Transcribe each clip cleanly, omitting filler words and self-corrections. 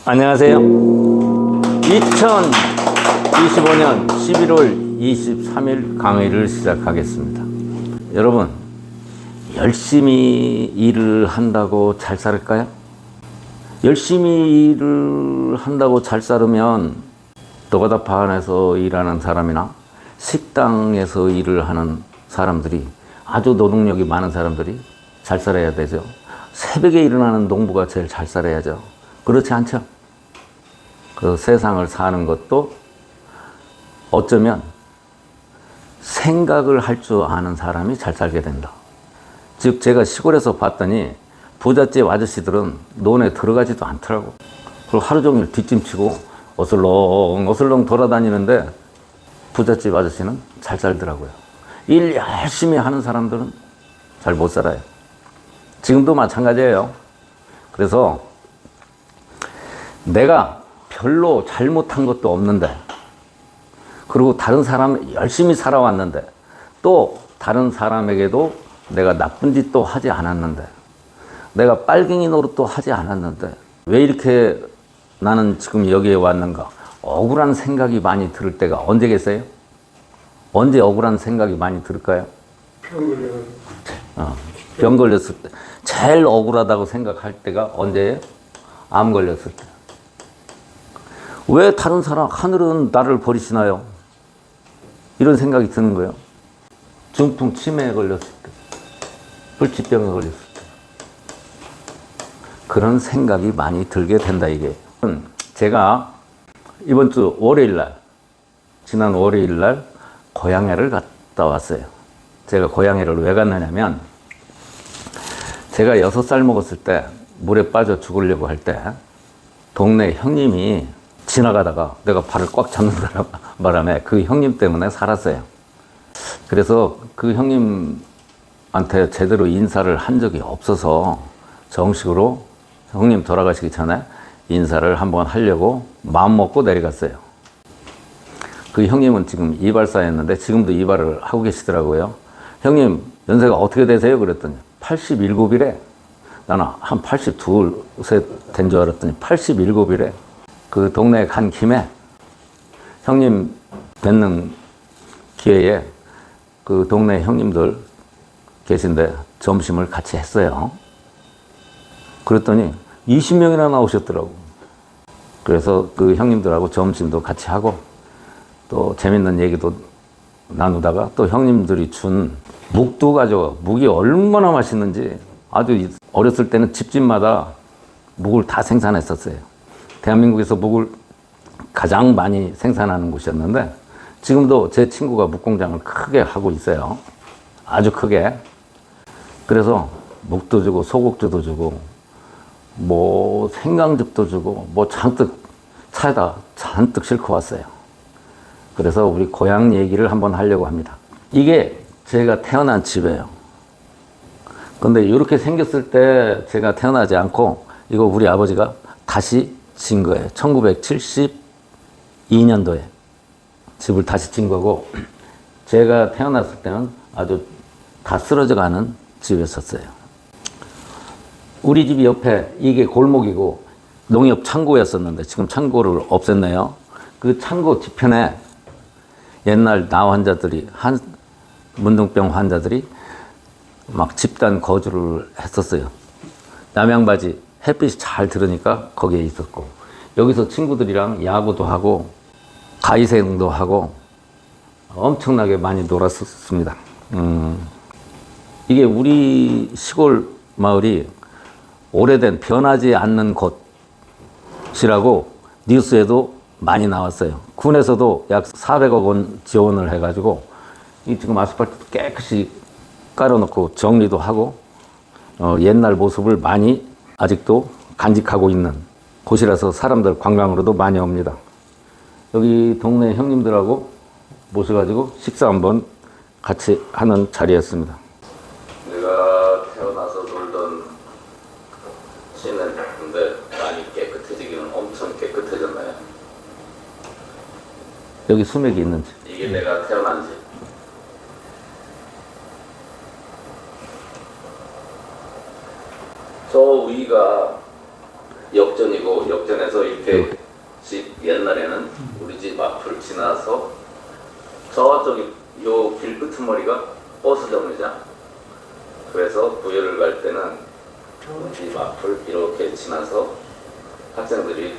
안녕하세요. 2025년 11월 23일 강의를 시작하겠습니다. 여러분, 열심히 일을 한다고 잘 살을까요? 열심히 일을 한다고 잘 살으면 노가다 반에서 일하는 사람이나 식당에서 일을 하는 사람들이, 아주 노동력이 많은 사람들이 잘 살아야 되죠. 새벽에 일어나는 농부가 제일 잘 살아야죠. 그렇지 않죠? 그 세상을 사는 것도 어쩌면 생각을 할 줄 아는 사람이 잘 살게 된다. 즉, 제가 시골에서 봤더니 부잣집 아저씨들은 논에 들어가지도 않더라고. 그리고 하루 종일 뒷짐치고 어슬렁어슬렁 돌아다니는데 부잣집 아저씨는 잘 살더라고요. 일 열심히 하는 사람들은 잘 못 살아요. 지금도 마찬가지예요. 그래서 내가 별로 잘못한 것도 없는데, 그리고 다른 사람 열심히 살아왔는데, 또 다른 사람에게도 내가 나쁜 짓도 하지 않았는데, 내가 빨갱이 노릇도 하지 않았는데, 왜 이렇게 나는 지금 여기에 왔는가? 억울한 생각이 많이 들 때가 언제겠어요? 언제 억울한 생각이 많이 들을까요? 병 걸렸을 때. 제일 억울하다고 생각할 때가 언제예요? 암 걸렸을 때. 왜 다른 사람, 하늘은 나를 버리시나요? 이런 생각이 드는 거예요. 중풍 치매에 걸렸을 때, 불치병에 걸렸을 때. 그런 생각이 많이 들게 된다, 이게. 제가 이번 주 월요일 날, 지난 월요일 날 고향회를 갔다 왔어요. 제가 고향회를 왜 갔느냐면, 제가 6살 먹었을 때 물에 빠져 죽으려고 할 때 동네 형님이 지나가다가 내가 발을 꽉 잡는 바람에 그 형님 때문에 살았어요. 그래서 그 형님한테 제대로 인사를 한 적이 없어서 정식으로 형님 돌아가시기 전에 인사를 한번 하려고 마음 먹고 내려갔어요. 그 형님은 지금 이발사였는데 지금도 이발을 하고 계시더라고요. 형님 연세가 어떻게 되세요? 그랬더니 87이래. 나는 한 82, 셋 된 줄 알았더니 87이래. 그 동네에 간 김에 형님 뵙는 기회에 그 동네 형님들 계신데 점심을 같이 했어요. 그랬더니 20명이나 나오셨더라고. 그래서 그 형님들하고 점심도 같이 하고 또 재밌는 얘기도 나누다가 또 형님들이 준 묵도 가져와. 묵이 얼마나 맛있는지. 아주 어렸을 때는 집집마다 묵을 다 생산했었어요. 대한민국에서 묵을 가장 많이 생산하는 곳이었는데 지금도 제 친구가 묵공장을 크게 하고 있어요. 아주 크게. 그래서 묵도 주고 소국주도 주고 뭐 생강즙도 주고 뭐 잔뜩 차에다 잔뜩 싣고 왔어요. 그래서 우리 고향 얘기를 한번 하려고 합니다. 이게 제가 태어난 집이에요. 근데 이렇게 생겼을 때 제가 태어나지 않고 이거 우리 아버지가 다시 진 거예요. 1972년도에 집을 다시 진 거고, 제가 태어났을 때는 아주 다 쓰러져 가는 집이었어요. 우리 집 옆에 이게 골목이고 농협 창고였었는데 지금 창고를 없앴네요. 그 창고 뒤편에 옛날 나 환자들이, 문둥병 환자들이 막 집단 거주를 했었어요. 남양바지 햇빛이 잘 들으니까 거기에 있었고, 여기서 친구들이랑 야구도 하고 가위생도 하고 엄청나게 많이 놀았었습니다. 이게 우리 시골 마을이 오래된 변하지 않는 곳이라고 뉴스에도 많이 나왔어요. 군에서도 약 400억 원 지원을 해가지고 이 지금 아스팔트도 깨끗이 깔아놓고 정리도 하고 옛날 모습을 많이 아직도 간직하고 있는 곳이라서 사람들 관광으로도 많이 옵니다. 여기 동네 형님들하고 모셔가지고 식사 한번 같이 하는 자리였습니다. 내가 태어나서 놀던 시는 근데 많이 깨끗해지기는 엄청 깨끗해졌나요? 여기 수맥이 있는지. 이게 내가 태어난 집. 저 위가 역전이고 역전에서 이렇게 집 옛날에는 우리 집 앞을 지나서 저쪽이 요 길 끄트머리가 버스 정류장. 그래서 부여를 갈 때는 집 앞을 이렇게 지나서 학생들이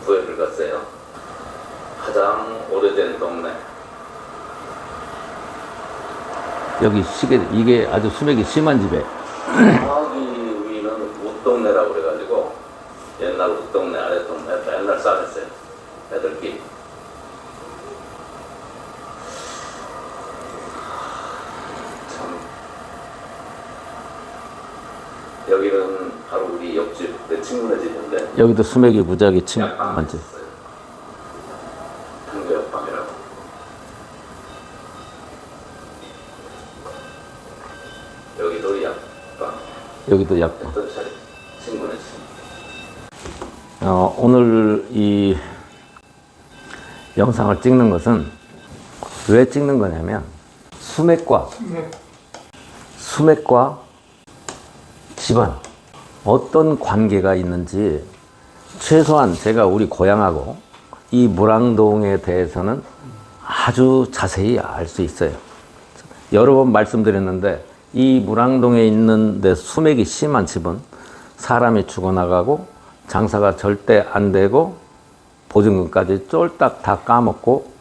부여를 갔어요. 가장 오래된 동네. 여기 시계 이게 아주 수맥이 심한 집에 저기 위는 웃동네라고 그래가지고 옛날 웃동네 아랫동네 맨날 싸웠어요. 애들끼리. 참 여기는 바로 우리 옆집 내 친구네 집인데 여기도 수맥이 무지하게 심한 집. 한교 옆방이라고. 여기도 약방. 여기도 약방. 친구네 집. 오늘 이 영상을 찍는 것은 왜 찍는 거냐면 수맥과 집안 어떤 관계가 있는지 최소한 제가 우리 고향하고 이 무랑동에 대해서는 아주 자세히 알 수 있어요. 여러 번 말씀드렸는데 이 무랑동에 있는 데 수맥이 심한 집은 사람이 죽어나가고 장사가 절대 안 되고 보증금까지 쫄딱 다 까먹고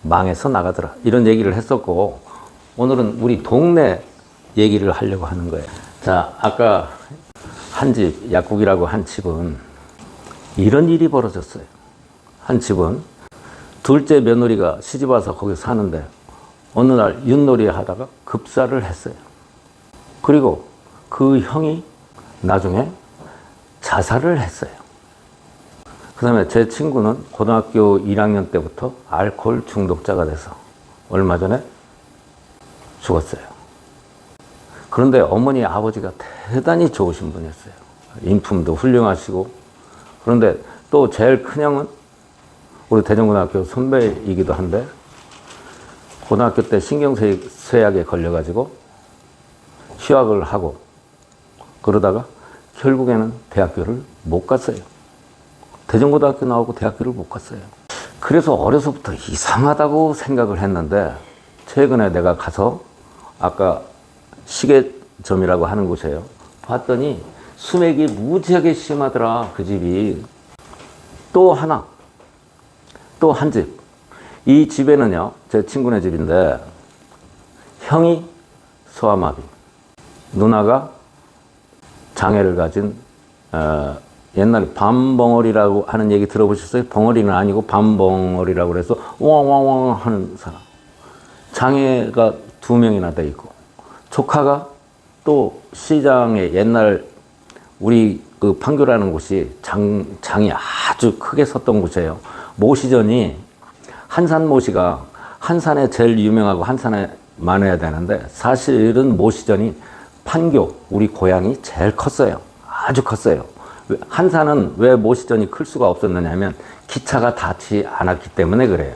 망해서 나가더라. 이런 얘기를 했었고 오늘은 우리 동네 얘기를 하려고 하는 거예요. 자, 아까 한 집, 약국이라고 한 집은 이런 일이 벌어졌어요. 한 집은 둘째 며느리가 시집 와서 거기 사는데 어느 날 윷놀이 하다가 급사를 했어요. 그리고 그 형이 나중에 자살을 했어요. 그 다음에 제 친구는 고등학교 1학년 때부터 알코올 중독자가 돼서 얼마 전에 죽었어요. 그런데 어머니 아버지가 대단히 좋으신 분이었어요. 인품도 훌륭하시고. 그런데 또 제일 큰형은 우리 대전고등학교 선배이기도 한데 고등학교 때 신경쇠약에 걸려가지고 휴학을 하고 그러다가 결국에는 대학교를 못 갔어요. 대전고등학교 나오고 대학교를 못 갔어요. 그래서 어려서부터 이상하다고 생각을 했는데 최근에 내가 가서 아까 시계점이라고 하는 곳이에요. 봤더니 수맥이 무지하게 심하더라. 그 집이. 또 한 집. 이 집에는요, 제 친구네 집인데 형이 소아마비, 누나가 장애를 가진 옛날에 밤벙어리라고 하는 얘기 들어보셨어요? 벙어리는 아니고 밤벙어리라고 그래서 왕왕왕 하는 사람. 장애가 2명이나 돼 있고 조카가 또 시장에 옛날 우리 그 판교라는 곳이 장이 아주 크게 섰던 곳이에요. 모시전이 한산 모시가 한산에 제일 유명하고 한산에 많아야 되는데 사실은 모시전이 판교 우리 고향이 제일 컸어요. 아주 컸어요. 한산은 왜 모시전이 클 수가 없었느냐면 기차가 닿지 않았기 때문에 그래요.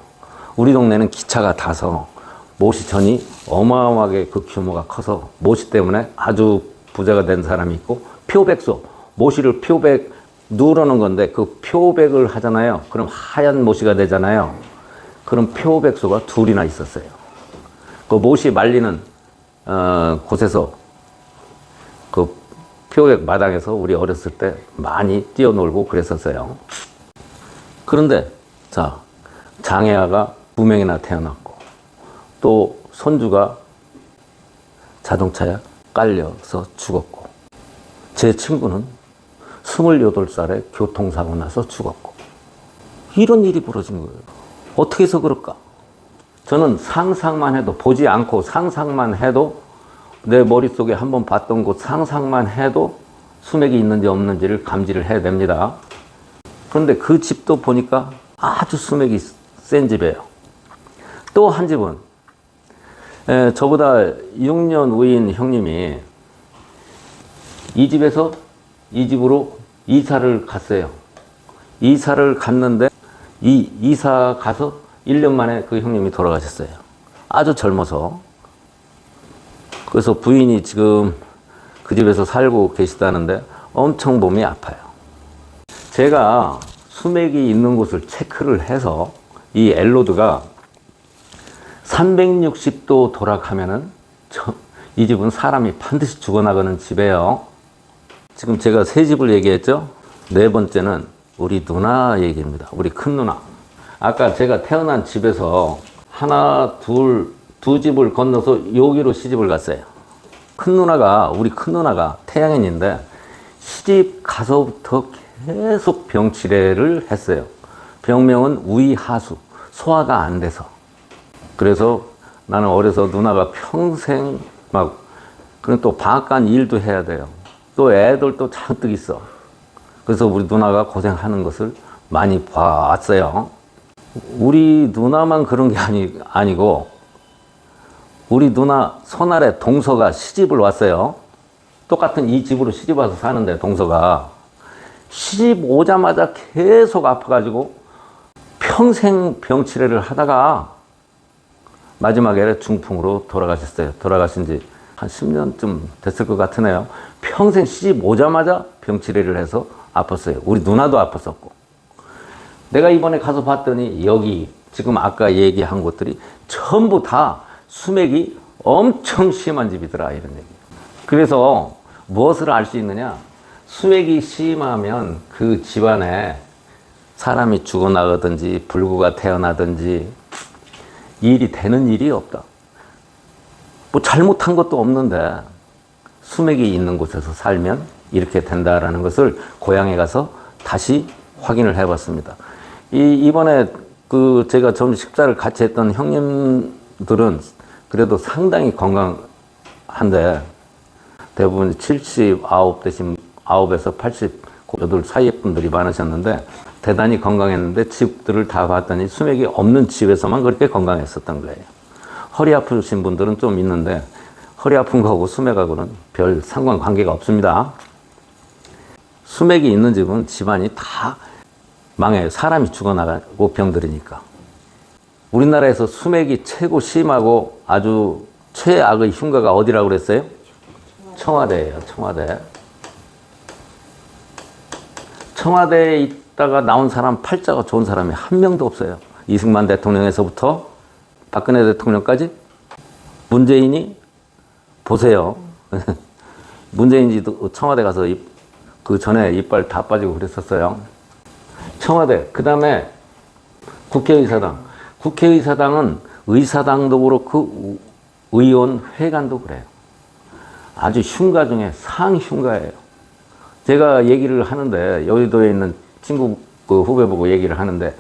우리 동네는 기차가 닿아서 모시전이 어마어마하게 그 규모가 커서 모시 때문에 아주 부자가 된 사람이 있고 표백소, 모시를 표백 누르는 건데 그 표백을 하잖아요. 그럼 하얀 모시가 되잖아요. 그럼 표백소가 2이나 있었어요. 그 모시 말리는 곳에서 그 표백 마당에서 우리 어렸을 때 많이 뛰어놀고 그랬었어요. 그런데 자, 장애아가 2명이나 태어났고 또 손주가 자동차에 깔려서 죽었고 제 친구는 28살에 교통사고 나서 죽었고 이런 일이 벌어진 거예요. 어떻게 해서 그럴까? 저는 상상만 해도 보지 않고 상상만 해도 내 머릿속에 한번 봤던 곳 상상만 해도 수맥이 있는지 없는지를 감지를 해야 됩니다. 그런데 그 집도 보니까 아주 수맥이 센 집이에요. 또 한 집은 저보다 6년 위인 형님이 이 집에서 이 집으로 이사를 갔어요. 이사를 갔는데 이 이사 가서 1년 만에 그 형님이 돌아가셨어요. 아주 젊어서. 그래서 부인이 지금 그 집에서 살고 계시다는데 엄청 몸이 아파요. 제가 수맥이 있는 곳을 체크를 해서 이 엘로드가 360도 돌아가면은 이 집은 사람이 반드시 죽어나가는 집이에요. 지금 제가 세 집을 얘기했죠. 네 번째는 우리 누나 얘기입니다. 우리 큰 누나. 아까 제가 태어난 집에서 하나, 두 집을 건너서 여기로 시집을 갔어요. 우리 큰 누나가 태양인인데 시집 가서부터 계속 병치레를 했어요. 병명은 우이하수, 소화가 안 돼서. 그래서 나는 어려서 누나가 평생 그럼 또 방앗간 일도 해야 돼요. 또 애들도 잔뜩 있어. 그래서 우리 누나가 고생하는 것을 많이 봐왔어요. 우리 누나만 그런 게 아니고 우리 누나 손아래 동서가 시집을 왔어요. 똑같은 이 집으로 시집 와서 사는데 동서가 시집 오자마자 계속 아파가지고 평생 병치레를 하다가 마지막에 중풍으로 돌아가셨어요. 돌아가신 지 한 10년쯤 됐을 것 같으네요. 평생 시집 오자마자 병치레를 해서 아팠어요. 우리 누나도 아팠었고. 내가 이번에 가서 봤더니 여기 지금 아까 얘기한 곳들이 전부 다 수맥이 엄청 심한 집이더라, 이런 얘기. 그래서 무엇을 알 수 있느냐? 수맥이 심하면 그 집안에 사람이 죽어나가든지 불구가 태어나든지 일이 되는 일이 없다. 뭐 잘못한 것도 없는데 수맥이 있는 곳에서 살면 이렇게 된다라는 것을 고향에 가서 다시 확인을 해봤습니다. 이번에 제가 점심 식사를 같이 했던 형님들은 그래도 상당히 건강한데 대부분 79 되신 9에서 88 사이의 분들이 많으셨는데 대단히 건강했는데 집들을 다 봤더니 수맥이 없는 집에서만 그렇게 건강했었던 거예요. 허리 아프신 분들은 좀 있는데 허리 아픈 거하고 수맥하고는 별 상관관계가 없습니다. 수맥이 있는 집은 집안이 다 망해요. 사람이 죽어나가고 병들으니까. 우리나라에서 수맥이 최고 심하고 아주 최악의 흉가가 어디라고 그랬어요? 청와대예요. 청와대. 청와대에 있다가 나온 사람, 팔자가 좋은 사람이 한 명도 없어요. 이승만 대통령에서부터 박근혜 대통령까지. 문재인이 보세요. 문재인지도 청와대 가서 그 전에 이빨 다 빠지고 그랬었어요. 청와대. 그 다음에 국회의사당. 국회의사당은 의사당도 그렇고 의원 회관도 그래요. 아주 흉가 중에 상흉가예요. 제가 얘기를 하는데 여의도에 있는 친구 후배 보고 얘기를 하는데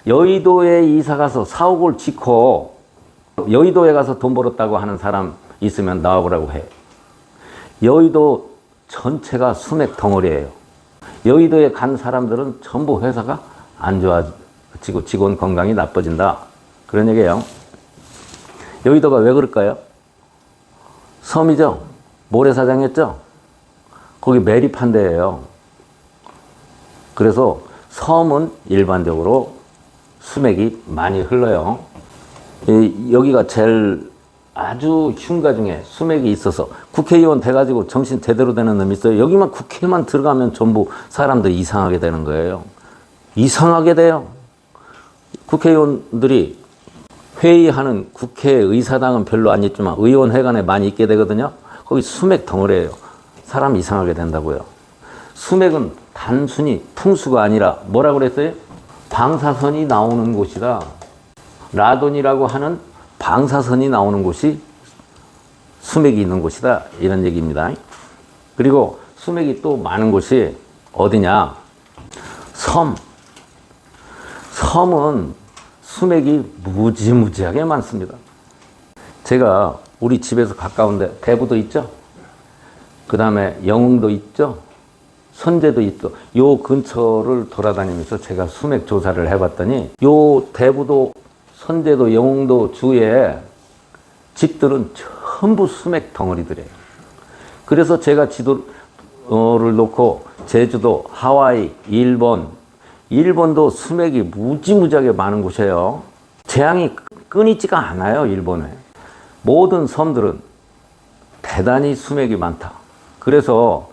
여의도에 이사 가서 사옥을 짓고 여의도에 가서 돈 벌었다고 하는 사람 있으면 나와보라고 해. 여의도 전체가 수맥 덩어리예요. 여의도에 간 사람들은 전부 회사가 안 좋아지고 직원 건강이 나빠진다. 그런 얘기예요. 여의도가 왜 그럴까요? 섬이죠. 모래사장이었죠. 거기 매립한 데예요. 그래서 섬은 일반적으로 수맥이 많이 흘러요. 여기가 제일 아주 흉가 중에 수맥이 있어서 국회의원 돼가지고 정신 제대로 되는 놈이 있어요. 여기만 국회만 들어가면 전부 사람들이 이상하게 되는 거예요. 이상하게 돼요. 국회의원들이 회의하는 국회의사당은 별로 안 있지만 의원회관에 많이 있게 되거든요. 거기 수맥 덩어리예요. 사람 이상하게 된다고요. 수맥은 단순히 풍수가 아니라 뭐라고 그랬어요? 방사선이 나오는 곳이다. 라돈이라고 하는 방사선이 나오는 곳이 수맥이 있는 곳이다. 이런 얘기입니다. 그리고 수맥이 또 많은 곳이 어디냐? 섬은 수맥이 무지무지하게 많습니다. 제가 우리 집에서 가까운데 대부도 있죠? 그 다음에 영흥도 있죠? 선제도 있죠. 요 근처를 돌아다니면서 제가 수맥 조사를 해봤더니 요 대부도, 선제도, 영흥도 주위에 집들은 전부 수맥 덩어리들이에요. 그래서 제가 지도를 놓고 제주도, 하와이, 일본도 수맥이 무지무지하게 많은 곳이에요. 재앙이 끊이지가 않아요. 일본에. 모든 섬들은 대단히 수맥이 많다. 그래서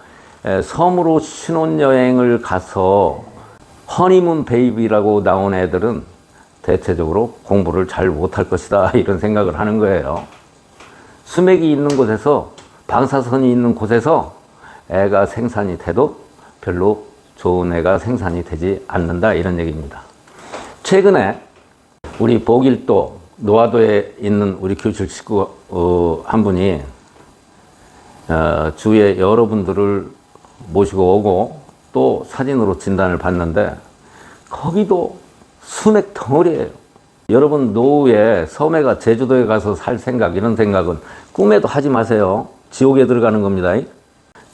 섬으로 신혼여행을 가서 허니문 베이비라고 나온 애들은 대체적으로 공부를 잘 못할 것이다 이런 생각을 하는 거예요. 수맥이 있는 곳에서, 방사선이 있는 곳에서 애가 생산이 돼도 별로 좋은 애가 생산이 되지 않는다 이런 얘기입니다. 최근에 우리 보길도 노화도에 있는 우리 교실 식구 한 분이 주위에 여러분들을 모시고 오고 또 사진으로 진단을 받는데 거기도 수맥 덩어리예요. 여러분 노후에 섬에가 제주도에 가서 살 생각, 이런 생각은 꿈에도 하지 마세요. 지옥에 들어가는 겁니다.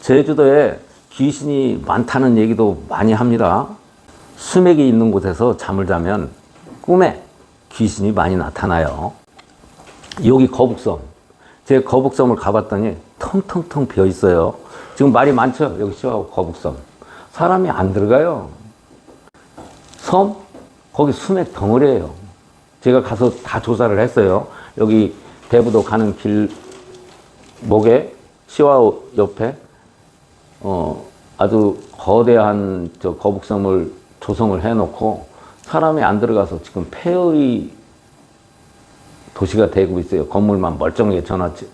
제주도에 귀신이 많다는 얘기도 많이 합니다. 수맥이 있는 곳에서 잠을 자면 꿈에 귀신이 많이 나타나요. 여기 거북섬, 제가 거북섬을 가봤더니 텅텅텅 비어 있어요. 지금 말이 많죠. 여기 시와고 거북섬 사람이 안 들어가요. 섬 거기 수맥 덩어리예요. 제가 가서 다 조사를 했어요. 여기 대부도 가는 길목에 시와우 옆에 아주 거대한 저 거북섬을 조성을 해놓고 사람이 안 들어가서 지금 폐허의 도시가 되고 있어요. 건물만 멀쩡하게 져놨지.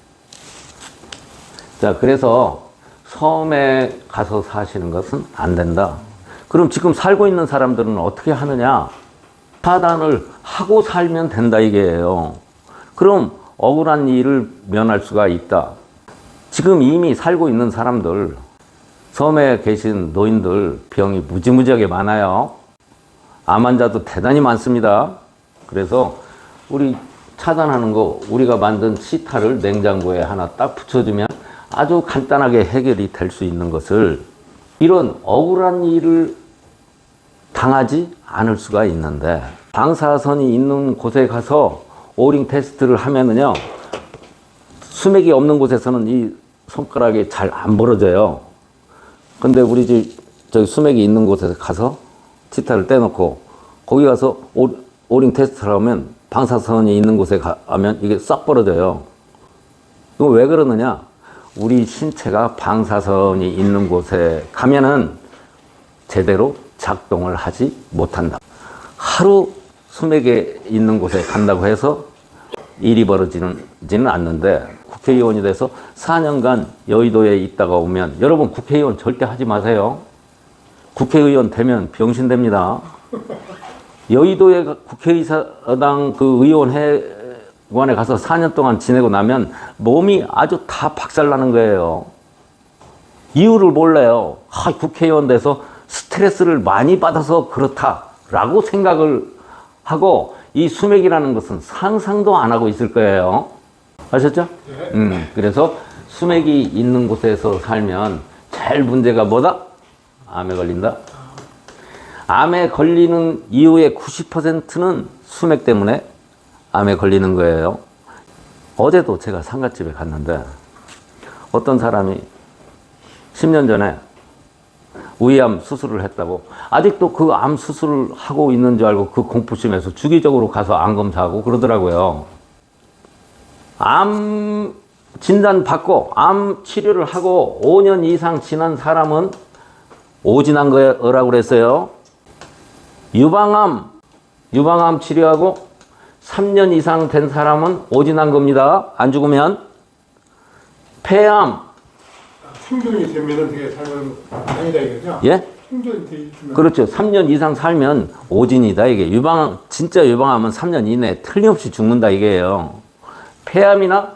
자, 그래서 섬에 가서 사시는 것은 안 된다. 그럼 지금 살고 있는 사람들은 어떻게 하느냐? 차단을 하고 살면 된다 이게예요. 그럼 억울한 일을 면할 수가 있다. 지금 이미 살고 있는 사람들, 섬에 계신 노인들 병이 무지무지하게 많아요. 암 환자도 대단히 많습니다. 그래서 우리 차단하는 거, 우리가 만든 시타를 냉장고에 하나 딱 붙여주면 아주 간단하게 해결이 될 수 있는 것을, 이런 억울한 일을 당하지 않을 수가 있는데, 방사선이 있는 곳에 가서 오링 테스트를 하면은요, 수맥이 없는 곳에서는 이 손가락이 잘 안 벌어져요. 근데 우리 저기 수맥이 있는 곳에 가서 치타를 떼놓고 거기 가서 오링 테스트를 하면 방사선이 있는 곳에 가면 이게 싹 벌어져요. 이거 왜 그러느냐? 우리 신체가 방사선이 있는 곳에 가면은 제대로 작동을 하지 못한다. 하루 수맥에 있는 곳에 간다고 해서 일이 벌어지지는 않는데, 국회의원이 돼서 4년간 여의도에 있다가 오면, 여러분 국회의원 절대 하지 마세요. 국회의원 되면 병신됩니다. 여의도에 국회의사당 그 의원회관에 가서 4년 동안 지내고 나면 몸이 아주 다 박살나는 거예요. 이유를 몰라요. 국회의원 돼서 스트레스를 많이 받아서 그렇다라고 생각을 하고, 이 수맥이라는 것은 상상도 안 하고 있을 거예요. 아셨죠? 그래서 수맥이 있는 곳에서 살면 제일 문제가 뭐다? 암에 걸린다. 암에 걸리는 이유의 90%는 수맥 때문에 암에 걸리는 거예요. 어제도 제가 상갓집에 갔는데 어떤 사람이 10년 전에 위암 수술을 했다고, 아직도 그 암 수술을 하고 있는 줄 알고 그 공포심에서 주기적으로 가서 암 검사하고 그러더라고요. 암 진단 받고 암 치료를 하고 5년 이상 지난 사람은 오진한 거라고 그랬어요. 유방암 치료하고 3년 이상 된 사람은 오진한 겁니다. 안 죽으면. 폐암. 생존이 되면은 되게 살면 아니다 이거죠? 예? 생존이 되면. 그렇죠. 3년 이상 살면 오진이다 이게. 유방암, 진짜 유방암은 3년 이내에 틀림없이 죽는다 이게요. 폐암이나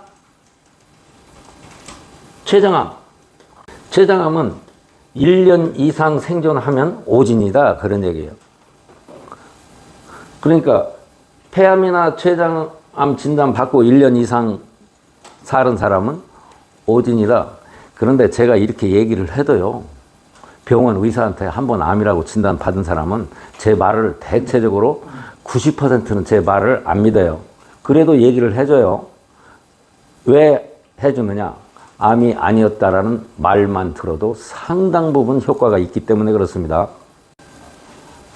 췌장암은 1년 이상 생존하면 오진이다 그런 얘기예요. 그러니까 폐암이나 췌장암 진단 받고 1년 이상 사는 사람은 오진이다. 그런데 제가 이렇게 얘기를 해도요, 병원 의사한테 한번 암이라고 진단 받은 사람은 제 말을 대체적으로 90%는 제 말을 안 믿어요. 그래도 얘기를 해줘요. 왜 해주느냐? 암이 아니었다라는 말만 들어도 상당 부분 효과가 있기 때문에 그렇습니다.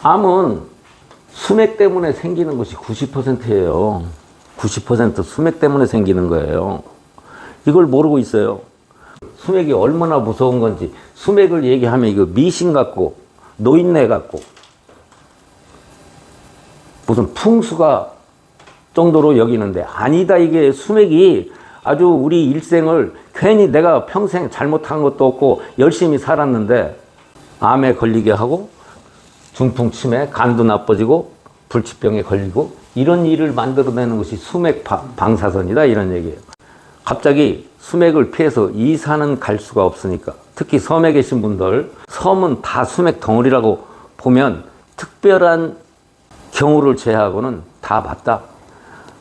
암은 수맥 때문에 생기는 것이 90%예요. 90% 수맥 때문에 생기는 거예요. 이걸 모르고 있어요. 수맥이 얼마나 무서운 건지, 수맥을 얘기하면 이거 미신 같고 노인네 같고 무슨 풍수가 정도로 여기는데 아니다. 이게 수맥이 아주 우리 일생을 괜히 내가 평생 잘못한 것도 없고 열심히 살았는데 암에 걸리게 하고 중풍 치매, 간도 나빠지고 불치병에 걸리고 이런 일을 만들어내는 것이 수맥 방사선이다 이런 얘기예요. 갑자기 수맥을 피해서 이사는 갈 수가 없으니까 특히 섬에 계신 분들 섬은 다 수맥 덩어리라고 보면 특별한 경우를 제외하고는 다 맞다.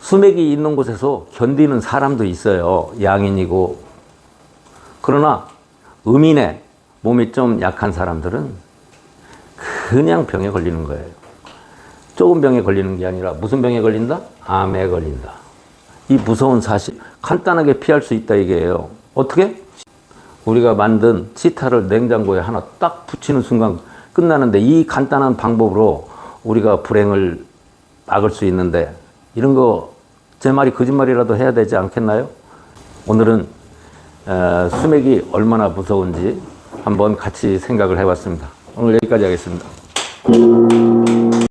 수맥이 있는 곳에서 견디는 사람도 있어요. 양인이고. 그러나 음인의 몸이 좀 약한 사람들은 그냥 병에 걸리는 거예요. 조금 병에 걸리는 게 아니라 무슨 병에 걸린다? 암에 걸린다. 이 무서운 사실 간단하게 피할 수 있다 이게요. 어떻게? 우리가 만든 치타를 냉장고에 하나 딱 붙이는 순간 끝나는데 이 간단한 방법으로 우리가 불행을 막을 수 있는데 이런 거 제 말이 거짓말이라도 해야 되지 않겠나요? 오늘은 수맥이 얼마나 무서운지 한번 같이 생각을 해봤습니다. 오늘 여기까지 하겠습니다.